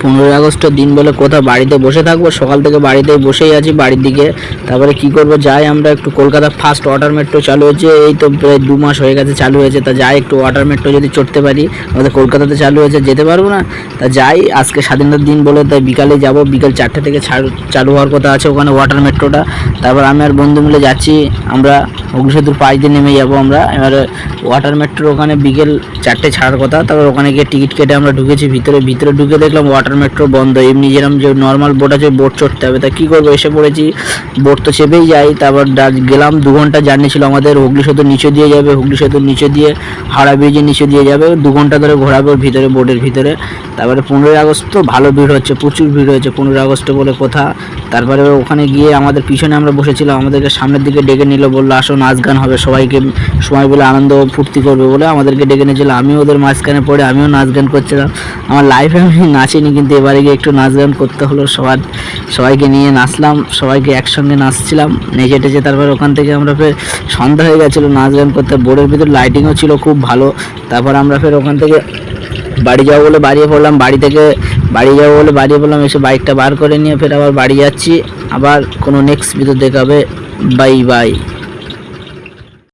15ই আগস্টের দিন বলে কোথাও বাড়িতে বসে থাকবো, সকাল থেকে বাড়িতেই বসেই আছি বাড়ির দিকে। তারপরে কি করব, যাই আমরা একটু কলকাতা ফার্স্ট ওয়াটার মেট্রো চালু হয়েছে, এই তো প্রায় 2 মাস হয়ে গেছে চালু হয়েছে। তা যাই একটু ওয়াটার মেট্রো যদি চড়তে পারি, আমাদের কলকাতাতে চালু হয়েছে, যেতে পারবো না। তা যাই, আজকে স্বাধীনতার দিন বলে তাই বিকালে যাব, বিকাল 4টে থেকে চালু হওয়ার কথা আছে ওখানে ওয়াটার মেট্রোটা। তারপর আমি আর বন্ধু মিলে যাচ্ছি, আমরা হুগলি সেতুর পাশ দিয়ে নেমে যাবো আমরা। এবারে ওয়াটার মেট্রো ওখানে বিকেল 4টে ছাড়ার কথা। তারপর ওখানে গিয়ে টিকিট কেটে আমরা ঢুকেছি ভিতরে ঢুকে দেখলাম ওয়াটার মেট্রো বন্ধ। এমনি যেরকম যে নর্মাল বোট আছে বোট চড়তে হবে, তা কী করবো, এসে পড়েছি, বোট তো চেপেই যাই। তারপর গেলাম, 2 ঘন্টা জার্নি ছিল আমাদের, হুগলি সেতুর নিচে দিয়ে যাবে, হুগলি সেতুর নিচে দিয়ে হাওড়া ব্রিজের নিচে দিয়ে যাবে, 2 ঘন্টা ধরে ঘোরাবে ভিতরে বোটের ভিতরে। তারপরে 15ই আগস্ট তো ভালো ভিড় হচ্ছে, প্রচুর ভিড় হয়েছে 15ই আগস্টে বলে কথা। তারপরে ওখানে গিয়ে আমাদের পিছনে আমরা বসেছিলাম, আমাদেরকে সামনের দিকে ডেকে নিল, বললো আসো নাচ গান হবে, সবাইকে সবাই বলে আনন্দ ফুর্তি করবে বলে আমাদেরকে ডেকে নিয়েছিল। আমিও ওদের মাঝখানে পড়ে আমিও নাচ গান করছিলাম। আমার লাইফে আমি নাচিনি, কিন্তু এবারে গিয়ে একটু নাচ গান করতে হলো, সবাইকে নিয়ে নাচলাম, সবাইকে একসঙ্গে নাচছিলাম নেচে টেচে। তারপর ওখান থেকে আমরা ফের সন্ধ্যা হয়ে গেছিলো নাচ গান করতে, বোর্ডের ভিতর লাইটিংও ছিল খুব ভালো। তারপর আমরা ফের ওখান থেকে বাড়ি যাবো বলে বাড়িয়ে পড়লাম, এসে বাইকটা বার করে নিয়ে ফের আবার বাড়ি যাচ্ছি। আবার কোনো নেক্সট ভিডিও দেখাবে, বাই বাই।